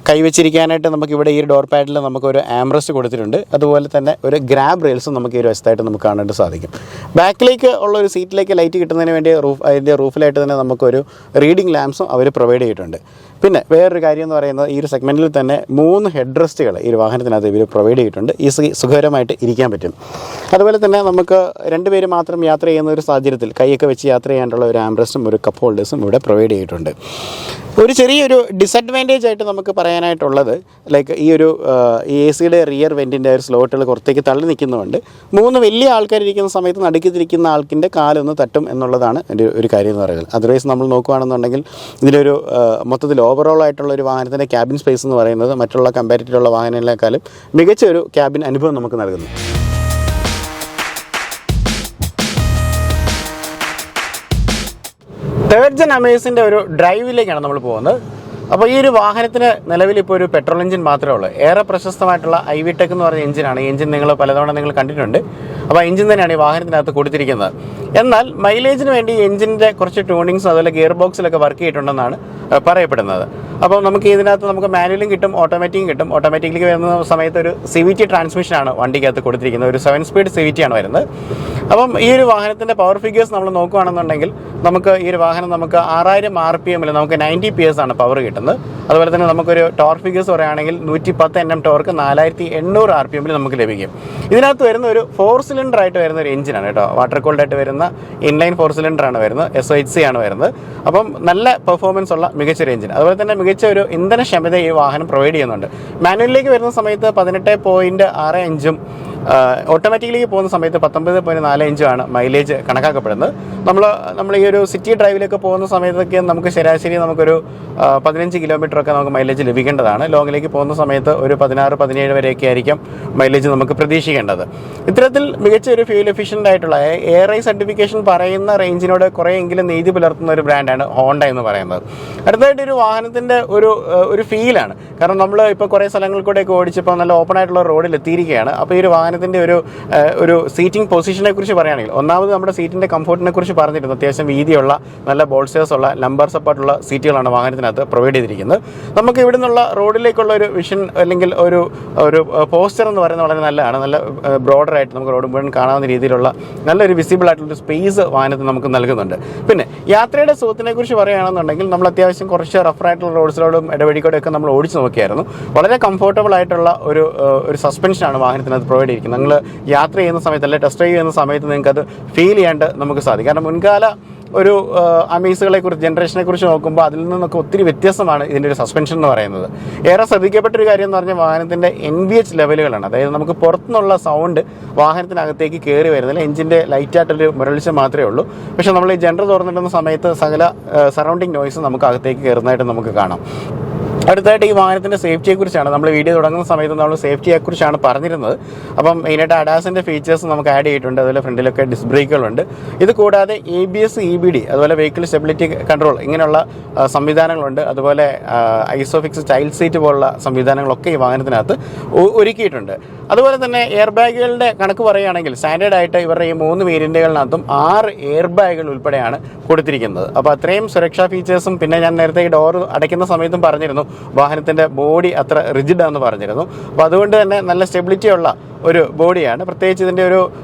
കൈവച്ചിരിക്കാനായിട്ട് നമുക്കിവിടെ ഈ ഒരു ഡോർ പാഡിൽ നമുക്കൊരു ആംബ്രസ്റ്റ് കൊടുത്തിട്ടുണ്ട്. അതുപോലെ തന്നെ ഒരു ഗ്രാബ് റെയിൽസും നമുക്ക് ഈ ഒരു വശത്തായിട്ട് നമുക്ക് കാണാനായിട്ട് സാധിക്കും. ബാക്കിലേക്ക് ഉള്ള ഒരു സീറ്റിലേക്ക് ലൈറ്റ് കിട്ടുന്നതിന് വേണ്ടി അതിൻ്റെ റൂഫിലായിട്ട് തന്നെ നമുക്കൊരു റീഡിംഗ് ലാംപ്സും അവർ പ്രൊവൈഡ് ചെയ്തിട്ടുണ്ട്. പിന്നെ വേറൊരു കാര്യം എന്ന് പറയുന്നത് ഈ ഒരു സെഗ്മെൻറ്റിൽ തന്നെ 3 ഹെഡ് റെസ്റ്റുകൾ ഈ ഒരു വാഹനത്തിനകത്ത് ഇവർ പ്രൊവൈഡ് ചെയ്തിട്ടുണ്ട്. സുഖകരമായിട്ട് ഇരിക്കാൻ പറ്റും. അതുപോലെ തന്നെ നമുക്ക് 2 പേര് മാത്രം യാത്ര ചെയ്യുന്ന ഒരു സാഹചര്യത്തിൽ കൈയൊക്കെ വെച്ച് യാത്ര ചെയ്യാനുള്ള ഒരു ആംബ്രസ്റ്റും ഒരു കപ്പ് ഹോൾഡേഴ്സും ഇവിടെ പ്രൊവൈഡ് ചെയ്തിട്ടുണ്ട്. ഒരു ചെറിയൊരു ഡിസഡ്വാൻറ്റേജ് ആയിട്ട് നമുക്ക് പറയാനായിട്ടുള്ളത് ലൈക്ക് ഈ ഒരു AC റിയർ വെൻറ്റിൻ്റെ ഒരു സ്ലോട്ടുകൾ പുറത്തേക്ക് തള്ളി നിൽക്കുന്നതുകൊണ്ട് 3 വലിയ ആൾക്കാരിരിക്കുന്ന സമയത്ത് നടുക്കിത്തിരിക്കുന്ന ആൾക്കിൻ്റെ കാലൊന്ന് തട്ടും എന്നുള്ളതാണ് ഒരു കാര്യം എന്ന് പറയുന്നത്. അതർവൈസ് നമ്മൾ നോക്കുകയാണെന്നുണ്ടെങ്കിൽ ഇതിലൊരു മൊത്തത്തിൽ ഓവറോൾ ആയിട്ടുള്ള ഒരു വാഹനത്തിൻ്റെ ക്യാബിൻ സ്പേസ് എന്ന് പറയുന്നത് മറ്റുള്ള കമ്പാരിറ്റീവുള്ള വാഹനങ്ങളെക്കാളും മികച്ച ഒരു ക്യാബിൻ അനുഭവം നമുക്ക് നൽകുന്നു. തേർഡ് ജെൻ അമേസിൻ്റെ ഒരു ഡ്രൈവിലേക്കാണ് നമ്മൾ പോകുന്നത്. അപ്പോൾ ഈ ഒരു വാഹനത്തിന് നിലവിൽ ഇപ്പോൾ ഒരു പെട്രോൾ എഞ്ചിൻ മാത്രമേ ഉള്ളൂ. ഏറെ പ്രശസ്തമായിട്ടുള്ള ഐവിടെക് എന്ന് പറഞ്ഞ എഞ്ചിനാണ്. ഈ എഞ്ചിൻ നിങ്ങൾ പലതവണ നിങ്ങൾ കണ്ടിട്ടുണ്ട്. അപ്പോൾ എഞ്ചിൻ തന്നെയാണ് ഈ വാഹനത്തിനകത്ത് കൊടുത്തിരിക്കുന്നത്. എന്നാൽ മൈലേജിന് വേണ്ടി എഞ്ചിൻ്റെ കുറച്ച് ട്യൂണിങ്സ് അതുപോലെ ഗിയർ ബോക്സിലൊക്കെ വർക്ക് ചെയ്തിട്ടുണ്ടെന്നാണ് പറയപ്പെടുന്നത്. അപ്പോൾ നമുക്ക് ഇതിനകത്ത് നമുക്ക് മാനുവലും കിട്ടും, ഓട്ടോമാറ്റിക്കും കിട്ടും. ഓട്ടോമാറ്റിക്കിലേക്ക് വരുന്ന സമയത്ത് ഒരു CVT ട്രാൻസ്മിഷനാണ് വണ്ടിക്കകത്ത് കൊടുത്തിരിക്കുന്നത്. ഒരു 7 സ്പീഡ് CVT ആണ് വരുന്നത്. അപ്പം ഈ ഒരു വാഹനത്തിൻ്റെ പവർ ഫിഗേഴ്സ് നമ്മൾ നോക്കുകയാണെന്നുണ്ടെങ്കിൽ നമുക്ക് ഈ ഒരു വാഹനം നമുക്ക് 6000 RPM നമുക്ക് 90 PS ആണ് പവർ കിട്ടുന്നത്. അതുപോലെ തന്നെ നമുക്കൊരു ടോർക്ക് ഫിഗേഴ്സ് പറയുകയാണെങ്കിൽ 110 Nm ടോർക്ക് 4800 RPM നമുക്ക് ലഭിക്കും. ഇതിനകത്ത് വരുന്ന ഒരു 4 സിലിണ്ടർ ആയിട്ട് വരുന്ന ഒരു എഞ്ചിനാണ് കേട്ടോ. വാട്ടർ കൂൾഡ് ആയിട്ട് വരുന്ന ഇൻലൈൻ 4 സിലിണ്ടർ ആണ് വരുന്നത്. SOHC ആണ് വരുന്നത്. അപ്പം നല്ല പെർഫോമൻസ് ഉള്ള മികച്ചൊരു എഞ്ചിൻ, അതുപോലെ തന്നെ മികച്ച ഒരു ഇന്ധനക്ഷമത ഈ വാഹനം പ്രൊവൈഡ് ചെയ്യുന്നുണ്ട്. മാനുവലിലേക്ക് വരുന്ന സമയത്ത് 18.65 ഓട്ടോമാറ്റിക്കലിലേക്ക് പോകുന്ന സമയത്ത് 19.45 ആണ് മൈലേജ് കണക്കാക്കപ്പെടുന്നത്. നമ്മൾ ഈ ഒരു സിറ്റി ഡ്രൈവിലൊക്കെ പോകുന്ന സമയത്തൊക്കെ നമുക്ക് ശരാശരി നമുക്കൊരു 15 കിലോമീറ്ററൊക്കെ നമുക്ക് മൈലേജ് ലഭിക്കേണ്ടതാണ്. ലോങ്ങിലേക്ക് പോകുന്ന സമയത്ത് ഒരു 16-17 വരെയൊക്കെ ആയിരിക്കും മൈലേജ് നമുക്ക് പ്രതീക്ഷിക്കേണ്ടത്. ഇത്തരത്തിൽ മികച്ച ഒരു ഫ്യൂൽ എഫിഷ്യൻ്റ് ആയിട്ടുള്ള ARAI സർട്ടിഫിക്കേഷൻ പറയുന്ന റേഞ്ചിനോട് കുറേയെങ്കിലും നീതി പുലർത്തുന്ന ഒരു ബ്രാൻഡാണ് ഹോണ്ട എന്ന് പറയുന്നത്. അടുത്തതായിട്ട് ഒരു വാഹനത്തിൻ്റെ ഒരു ഫീലാണ്. കാരണം നമ്മൾ ഇപ്പോൾ കുറേ സ്ഥലങ്ങളിൽ കൂടെയൊക്കെ ഓടിച്ചപ്പോൾ നല്ല ഓപ്പൺ ആയിട്ടുള്ള റോഡിൽ എത്തിയിരിക്കുകയാണ്. അപ്പോൾ ഈ ഒരു വാഹനത്തിൻ്റെ ഒരു സീറ്റിംഗ് പൊസിഷനെ കുറിച്ച് പറയുകയാണെങ്കിൽ, ഒന്നാമത് നമ്മുടെ സീറ്റിൻ്റെ കംഫോർട്ടിനെ കുറിച്ച് പറഞ്ഞിരുന്നു. അത്യാവശ്യം വീതിയുള്ള നല്ല ബോൾസ്റ്റേഴ്സ് ഉള്ള ലംബർ സപ്പോർട്ടുള്ള സീറ്റുകളാണ് വാഹനത്തിനകത്ത് പ്രൊവൈഡ് ചെയ്തിരിക്കുന്നത്. നമുക്ക് ഇവിടെ നിന്നുള്ള റോഡിലേക്കുള്ള ഒരു വിഷൻ അല്ലെങ്കിൽ ഒരു പോസ്റ്റർ എന്ന് പറയുന്നത് വളരെ നല്ലതാണ്. നല്ല ബ്രോഡറായിട്ട് നമുക്ക് റോഡ് മുഴുവൻ കാണാവുന്ന രീതിയിലുള്ള നല്ലൊരു വിസിബിൾ ആയിട്ടുള്ളൊരു സ്പേസ് വാഹനത്തിന് നമുക്ക് നൽകുന്നുണ്ട്. പിന്നെ യാത്രയുടെ സുഖത്തിനെ കുറിച്ച് പറയുകയാണെന്നുണ്ടെങ്കിൽ നമ്മൾ അത്യാവശ്യം കുറച്ച് റഫറായിട്ടുള്ള റോഡ്സിലോടും ഇടവഴിക്കൂടെയൊക്കെ നമ്മൾ ഓടിച്ച് നോക്കിയായിരുന്നു. വളരെ കംഫോർട്ടബിൾ ആയിട്ടുള്ള ഒരു സസ്പെൻഷനാണ് വാഹനത്തിനകത്ത് പ്രൊവൈഡ് ചെയ്തിരിക്കുന്നത്. നിങ്ങൾ യാത്ര ചെയ്യുന്ന സമയത്ത് അല്ലെങ്കിൽ ടെസ്റ്റ് ഡ്രൈവ് ചെയ്യുന്ന സമയത്ത് നിങ്ങൾക്ക് അത് ഫീൽ ചെയ്യാണ്ട് നമുക്ക് സാധിക്കും. കാരണം മുൻകാല ഒരു അമേസുകളെ കുറിച്ച് ജനറേഷനെ കുറിച്ച് നോക്കുമ്പോൾ അതിൽ നിന്നൊക്കെ ഒത്തിരി വ്യത്യസ്തമാണ് ഇതിൻ്റെ ഒരു സസ്പെൻഷൻ എന്ന് പറയുന്നത്. ഏറെ ശ്രദ്ധിക്കപ്പെട്ടൊരു കാര്യം എന്ന് പറഞ്ഞാൽ വാഹനത്തിൻ്റെ NVH ലെവലുകളാണ്. അതായത് നമുക്ക് പുറത്തുനിന്നുള്ള സൗണ്ട് വാഹനത്തിനകത്തേക്ക് കയറി വരുന്നില്ല. എഞ്ചിൻ്റെ ലൈറ്റായിട്ടൊരു മുരളിച്ച മാത്രമേ ഉള്ളൂ. പക്ഷേ നമ്മൾ ഈ ജനറൽ തുറന്നിടുന്ന സമയത്ത് സകല സറൗണ്ടിങ് നോയ്സ് നമുക്ക് അകത്തേക്ക് കയറുന്നതായിട്ട് നമുക്ക് കാണാം. അടുത്തായിട്ട് ഈ വാഹനത്തിൻ്റെ സേഫ്റ്റിയെക്കുറിച്ചാണ് നമ്മൾ വീഡിയോ തുടങ്ങുന്ന സമയത്ത് നമ്മൾ സേഫ്റ്റിയെക്കുറിച്ചാണ് പറഞ്ഞിരുന്നത്. അപ്പം മെയിനായിട്ട് അഡാസിൻ്റെ ഫീച്ചേഴ്സ് നമുക്ക് ആഡ് ചെയ്തിട്ടുണ്ട്. അതുപോലെ ഫ്രണ്ടിലൊക്കെ ഡിസ്ക് ബ്രേക്കുകളുണ്ട്. ഇത് കൂടാതെ ABS EBD അതുപോലെ വെഹിക്കിൾ സ്റ്റെബിലിറ്റി കൺട്രോൾ ഇങ്ങനെയുള്ള സംവിധാനങ്ങളുണ്ട്. അതുപോലെ ഐസോഫിക്സ് ചൈൽഡ് സീറ്റ് പോലുള്ള സംവിധാനങ്ങളൊക്കെ ഈ വാഹനത്തിനകത്ത് ഒരുക്കിയിട്ടുണ്ട്. അതുപോലെ തന്നെ എയർ ബാഗുകളുടെ കണക്ക് പറയുകയാണെങ്കിൽ സ്റ്റാൻഡേർഡ് ആയിട്ട് ഇവരുടെ ഈ 3 വേരിയൻറ്റുകളിനകത്തും 6 എയർ ബാഗുകൾ ഉൾപ്പെടെയാണ് കൊടുത്തിരിക്കുന്നത്. അപ്പോൾ അത്രയും സുരക്ഷാ ഫീച്ചേഴ്സും, പിന്നെ ഞാൻ നേരത്തെ ഈ ഡോർ അടയ്ക്കുന്ന സമയത്തും പറഞ്ഞിരുന്നു വാഹനത്തിൻ്റെ ബോഡി അത്ര റിജിഡാണെന്ന് പറഞ്ഞിരുന്നു. അപ്പോൾ അതുകൊണ്ട് തന്നെ നല്ല സ്റ്റെബിലിറ്റിയുള്ള ഒരു ബോഡിയാണ്. പ്രത്യേകിച്ച് ഇതിൻ്റെ ഒരു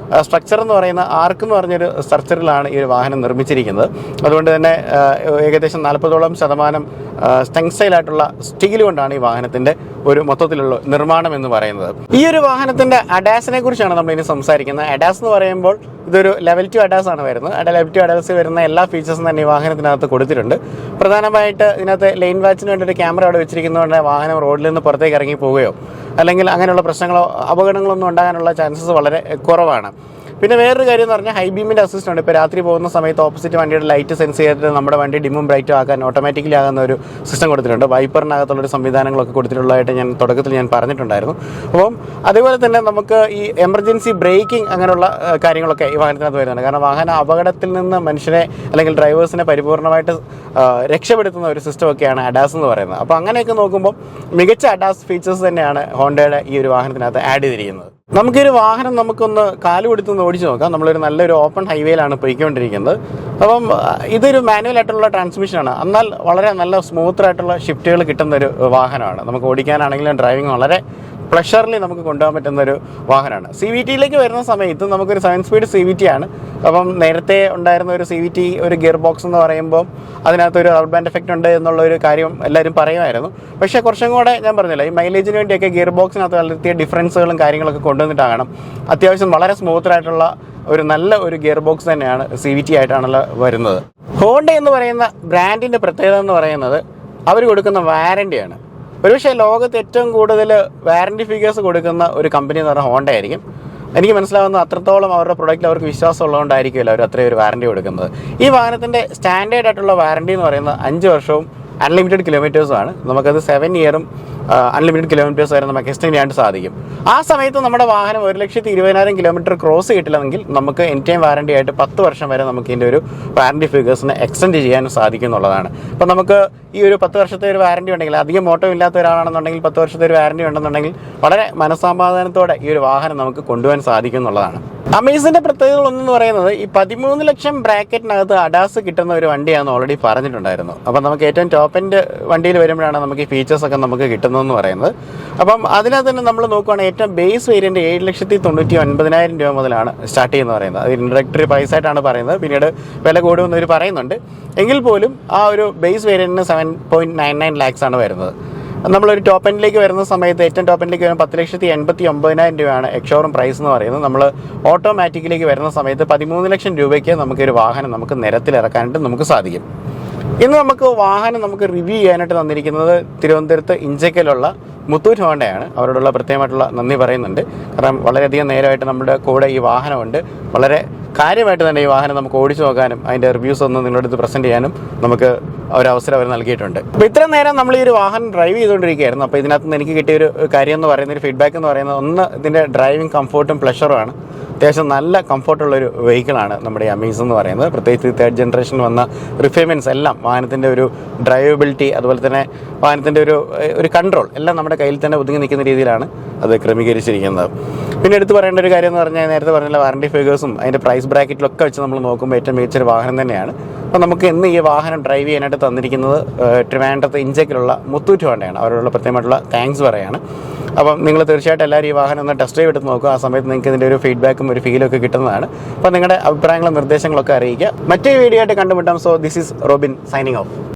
സ്ട്രക്ചർ എന്ന് പറയുന്ന ആർക്ക് എന്ന് പറഞ്ഞൊരു സ്ട്രക്ചറിലാണ് ഈ ഒരു വാഹനം നിർമ്മിച്ചിരിക്കുന്നത്. അതുകൊണ്ട് തന്നെ ഏകദേശം 40% സ്റ്റെൻസൈലായിട്ടുള്ള സ്റ്റീൽ കൊണ്ടാണ് ഈ വാഹനത്തിൻ്റെ ഒരു മൊത്തത്തിലുള്ള നിർമ്മാണം എന്ന് പറയുന്നത്. ഈ ഒരു വാഹനത്തിൻ്റെ അഡാസിനെ കുറിച്ചാണ് നമ്മൾ ഇനി സംസാരിക്കുന്നത്. അഡാസ് എന്ന് പറയുമ്പോൾ ഇതൊരു ലെവൽ 2 അഡാസ് ആണ് വരുന്നത്. ലെവൽ 2 അഡാസ് വരുന്ന എല്ലാ ഫീച്ചേഴ്സും തന്നെ ഈ വാഹനത്തിനകത്ത് കൊടുത്തിട്ടുണ്ട്. പ്രധാനമായിട്ട് ഇതിനകത്ത് ലെയിൻ വാച്ചിന് വേണ്ടി ഒരു ക്യാമറ അവിടെ വെച്ചിരിക്കുന്നതുകൊണ്ട് വാഹനം റോഡിൽ നിന്ന് പുറത്തേക്ക് ഇറങ്ങി പോവുകയോ അല്ലെങ്കിൽ അങ്ങനെയുള്ള പ്രശ്നങ്ങളോ അപകടങ്ങളൊന്നും ഉണ്ടാകാനുള്ള ചാൻസസ് വളരെ കുറവാണ്. പിന്നെ വേറൊരു കാര്യം എന്ന് പറഞ്ഞാൽ ഹൈ ബീമിൻ്റെ അസിസ്റ്റ് ഉണ്ട്. ഇപ്പോൾ രാത്രി പോകുന്ന സമയത്ത് ഓപ്പോസിറ്റ് വണ്ടിയുടെ ലൈറ്റ് സെൻസ് ചെയ്തിട്ട് നമ്മുടെ വണ്ടി ഡിമ്മും ബ്രൈറ്റും ആക്കാൻ ഓട്ടോമാറ്റിക്കലി ആകുന്ന ഒരു സിസ്റ്റം കൊടുത്തിട്ടുണ്ട്. വൈപ്പറിനകത്തുള്ളൊരു സംവിധാനങ്ങളൊക്കെ കൊടുത്തിട്ടുള്ളതായിട്ട് തുടക്കത്തിൽ ഞാൻ പറഞ്ഞിട്ടുണ്ടായിരുന്നു. അപ്പം അതുപോലെ തന്നെ നമുക്ക് ഈ എമർജൻസി ബ്രേക്കിംഗ് അങ്ങനെയുള്ള കാര്യങ്ങളൊക്കെ ഈ വാഹനത്തിനകത്ത് വരുന്നുണ്ട്. കാരണം വാഹന അപകടത്തിൽ നിന്ന് മനുഷ്യനെ അല്ലെങ്കിൽ ഡ്രൈവേഴ്സിനെ പരിപൂർണമായിട്ട് രക്ഷപ്പെടുത്തുന്ന ഒരു സിസ്റ്റമൊക്കെയാണ് അഡാസ് എന്ന് പറയുന്നത്. അപ്പോൾ അങ്ങനെയൊക്കെ നോക്കുമ്പോൾ മികച്ച അഡാസ് ഫീച്ചേഴ്സ് തന്നെയാണ് ഹോണ്ടയുടെ ഈ ഒരു വാഹനത്തിനകത്ത് ആഡ് ചെയ്തിരിക്കുന്നത്. നമുക്കൊരു വാഹനം നമുക്കൊന്ന് കാലുകൊടുത്തൊന്ന് ഓടിച്ച് നോക്കാം. നമ്മളൊരു നല്ലൊരു ഓപ്പൺ ഹൈവേയിലാണ് പോയിക്കൊണ്ടിരിക്കുന്നത്. അപ്പം ഇതൊരു മാനുവൽ ആയിട്ടുള്ള ട്രാൻസ്മിഷനാണ്. എന്നാൽ വളരെ നല്ല സ്മൂത്തായിട്ടുള്ള ഷിഫ്റ്റുകൾ കിട്ടുന്ന ഒരു വാഹനമാണ്. നമുക്ക് ഓടിക്കാനാണെങ്കിലും ഡ്രൈവിംഗ് വളരെ പ്ലഷറിൽ നമുക്ക് കൊണ്ടുപോകാൻ പറ്റുന്നൊരു വാഹനമാണ്. CVTയിലേക്ക് വരുന്ന സമയത്ത് നമുക്കൊരു 7 സ്പീഡ് CVT ആണ്. അപ്പം നേരത്തെ ഉണ്ടായിരുന്ന ഒരു CVT ഒരു ഗിയർ ബോക്സ് എന്ന് പറയുമ്പോൾ അതിനകത്തൊരു റബ്ബർ ബാൻഡ് എഫക്റ്റ് ഉണ്ട് എന്നുള്ളൊരു കാര്യം എല്ലാവരും പറയുമായിരുന്നു. പക്ഷേ കുറച്ചും കൂടെ ഞാൻ പറഞ്ഞില്ല, ഈ മൈലേജിന് വേണ്ടിയൊക്കെ ഗിയർ ബോക്സിനകത്ത് വളർത്തിയ ഡിഫറൻസുകളും കാര്യങ്ങളൊക്കെ കൊണ്ടുവന്നിട്ടാകണം അത്യാവശ്യം വളരെ സ്മൂത്തായിട്ടുള്ള ഒരു നല്ല ഒരു ഗിയർ ബോക്സ് തന്നെയാണ് CVT ആയിട്ടാണല്ലോ വരുന്നത്. ഹോണ്ട എന്ന് പറയുന്ന ബ്രാൻഡിൻ്റെ പ്രത്യേകത എന്ന് പറയുന്നത് അവർ കൊടുക്കുന്ന വാറണ്ടിയാണ്. ഒരുപക്ഷെ ലോകത്ത് ഏറ്റവും കൂടുതൽ വാറണ്ടി ഫിഗേഴ്സ് കൊടുക്കുന്ന ഒരു കമ്പനി എന്ന് പറഞ്ഞാൽ ഹോണ്ട ആയിരിക്കും. എനിക്ക് മനസ്സിലാവുന്ന അത്രത്തോളം അവരുടെ പ്രൊഡക്റ്റിൽ അവർക്ക് വിശ്വാസം ഉള്ളതുകൊണ്ടായിരിക്കുമല്ലോ അവർ അത്രയും ഒരു വാറണ്ടി കൊടുക്കുന്നത്. ഈ വാഹനത്തിൻ്റെ സ്റ്റാൻഡേർഡ് ആയിട്ടുള്ള വാറണ്ടി എന്ന് പറയുന്നത് 5 വർഷവും അൺലിമിറ്റഡ് കിലോമീറ്റേഴ്സുമാണ്. നമുക്കത് 7 ഇയറും അൺലിമിറ്റഡ് കിലോമീറ്റേഴ്സ് വരെ നമുക്ക് എക്സ്റ്റെൻഡ് ചെയ്യാൻ സാധിക്കും. ആ സമയത്ത് നമ്മുടെ വാഹനം 1,20,000 കിലോമീറ്റർ ക്രോസ് കിട്ടില്ലെങ്കിൽ നമുക്ക് എൻ ടൈം വാറണ്ടി ആയിട്ട് 10 വർഷം വരെ നമുക്ക് ഇതിൻ്റെ ഒരു വാറണ്ടി ഫിഗേഴ്സിനെ എക്സ്റ്റെൻഡ് ചെയ്യാൻ സാധിക്കും എന്നുള്ളതാണ്. അപ്പോൾ നമുക്ക് ഈ ഒരു 10 വർഷത്തെ ഒരു വാറണ്ടി ഉണ്ടെങ്കിൽ, അധികം മോട്ടോ ഇല്ലാത്ത ഒരാളാണെന്നുണ്ടെങ്കിൽ 10 വർഷത്തെ ഒരു വാറണ്ടി ഉണ്ടെന്നുണ്ടെങ്കിൽ വളരെ മനസ്സമാധാനത്തോടെ ഈ ഒരു വാഹനം നമുക്ക് കൊണ്ടുപോകാൻ സാധിക്കും എന്നുള്ളതാണ്. അമേസിൻ്റെ പ്രത്യേകതകളൊന്നെന്ന് പറയുന്നത് ഈ 13 ലക്ഷം ബ്രാക്കറ്റിനകത്ത് അഡാസ് കിട്ടുന്ന ഒരു വണ്ടിയാണെന്ന് ഓൾറെഡി പറഞ്ഞിട്ടുണ്ടായിരുന്നു. അപ്പം നമുക്ക് ഏറ്റവും ടോപ്പ് എൻഡ് വണ്ടിയിൽ വരുമ്പോഴാണ് നമുക്ക് ഈ ഫീച്ചേഴ്സൊക്കെ നമുക്ക് കിട്ടുന്നതെന്ന് പറയുന്നത്. അപ്പം അതിനകത്ത് തന്നെ നമ്മൾ നോക്കുകയാണെങ്കിൽ ഏറ്റവും ബേസ് വേരിയൻറ്റ് 7,99,000 രൂപ മുതലാണ് സ്റ്റാർട്ട് ചെയ്യുന്നത് പറയുന്നത്. അത് ഇൻട്രഡക്ടറി പ്രൈസ് ആയിട്ടാണ് പറയുന്നത്. പിന്നീട് വില കൂടുമെന്ന് ഇവർ പറയുന്നുണ്ട്. എങ്കിൽ പോലും ആ ഒരു ബേസ് വേരിയൻറ്റിന് 7.99 lakhs ആണ് വരുന്നത്. നമ്മളൊരു ടോപ്പ് എൻഡിലേക്ക് വരുന്ന സമയത്ത് ഏറ്റവും ടോപ്പ് എൻഡിലേക്ക് വരുമ്പോൾ 10,89,000 രൂപയാണ് എക്സ്ഷോറൂം പ്രൈസ് എന്ന് പറയുന്നത്. നമ്മൾ ഓട്ടോമാറ്റിക്കിലേക്ക് വരുന്ന സമയത്ത് 13 ലക്ഷം രൂപയ്ക്ക് നമുക്കൊരു വാഹനം നമുക്ക് നിരത്തിലിറക്കാനായിട്ട് നമുക്ക് സാധിക്കും. ഇന്ന് നമുക്ക് വാഹനം നമുക്ക് റിവ്യൂ ചെയ്യാനായിട്ട് തന്നിരിക്കുന്നത് തിരുവനന്തപുരത്ത് ഇഞ്ചക്കലുള്ള മുത്തൂറ്റ് ഹോണ്ടയാണ്. അവരോടുള്ള പ്രത്യേകമായിട്ടുള്ള നന്ദി പറയുന്നുണ്ട്. കാരണം വളരെയധികം നേരമായിട്ട് നമ്മുടെ കൂടെ ഈ വാഹനമുണ്ട്. വളരെ കാര്യമായിട്ട് തന്നെ ഈ വാഹനം നമുക്ക് ഓടിച്ചു നോക്കാനും അതിൻ്റെ റിവ്യൂസ് ഒന്ന് നിങ്ങളുടെ അടുത്ത് പ്രസൻറ്റ് ചെയ്യാനും നമുക്ക് ഒരവസരം അവർ നൽകിയിട്ടുണ്ട്. അപ്പോൾ ഇത്രയും നേരം നമ്മൾ ഈ ഒരു വാഹനം ഡ്രൈവ് ചെയ്തുകൊണ്ടിരിക്കുകയായിരുന്നു. അപ്പോൾ ഇതിനകത്ത് നിന്ന് എനിക്ക് കിട്ടിയൊരു കാര്യം എന്ന് പറയുന്ന ഒരു ഫീഡ്ബാക്ക് എന്ന് പറയുന്നത്, ഒന്ന് ഇതിൻ്റെ ഡ്രൈവിംഗ് കംഫോർട്ടും പ്ലഷറുമാണ്. അത്യാവശ്യം നല്ല കംഫോർട്ടുള്ളൊരു വെഹിക്കിളാണ് നമ്മുടെ ഈ അമേസ് എന്ന് പറയുന്നത്. പ്രത്യേകിച്ച് 3rd ജനറേഷനിൽ വന്ന റിഫൈൻമെൻറ്റ്സ് എല്ലാം വാഹനത്തിൻ്റെ ഒരു ഡ്രൈവബിലിറ്റി, അതുപോലെ തന്നെ വാഹനത്തിൻ്റെ ഒരു കൺട്രോൾ എല്ലാം നമ്മുടെ കയ്യിൽ തന്നെ ഒതുങ്ങി നിൽക്കുന്ന രീതിയിലാണ് അത് ക്രമീകരിച്ചിരിക്കുന്നത്. പിന്നെ എടുത്ത് പറയേണ്ട ഒരു കാര്യം എന്ന് പറഞ്ഞാൽ, നേരത്തെ പറഞ്ഞ വാറണ്ടി ഫിഗേഴ്സും അതിൻ്റെ പ്രൈസ് ബ്രാക്കറ്റിലൊക്കെ വെച്ച് നമ്മൾ നോക്കുമ്പോൾ ഏറ്റവും മികച്ചൊരു വാഹനം തന്നെയാണ്. അപ്പോൾ നമുക്ക് ഇന്ന് ഈ വാഹനം ഡ്രൈവ് ചെയ്യാനായിട്ട് തന്നിരിക്കുന്നത് ട്രിവാൻഡ്രത്ത് ഇഞ്ചക്കിലുള്ള മുത്തൂറ്റ് ഹോണ്ടയാണ്. അവരോടുള്ള പ്രത്യേകമായിട്ടുള്ള താങ്ക്സ് പറയാണ്. അപ്പം നിങ്ങൾ തീർച്ചയായിട്ടും എല്ലാവരും ഈ വാഹനം ഒന്ന് ടെസ്റ്റ് ഡ്രൈവ് എടുത്ത് നോക്കുക. ആ സമയത്ത് നിങ്ങൾക്ക് ഇതിൻ്റെ ഒരു ഫീഡ്ബാക്കും ഒരു ഫീലൊക്കെ കിട്ടുന്നതാണ്. അപ്പോൾ നിങ്ങളുടെ അഭിപ്രായങ്ങളും നിർദ്ദേശങ്ങളൊക്കെ അറിയിക്കുക. മറ്റൊരു വീഡിയോ ആയിട്ട് കണ്ടുമുട്ടാം. So this is Robin signing off.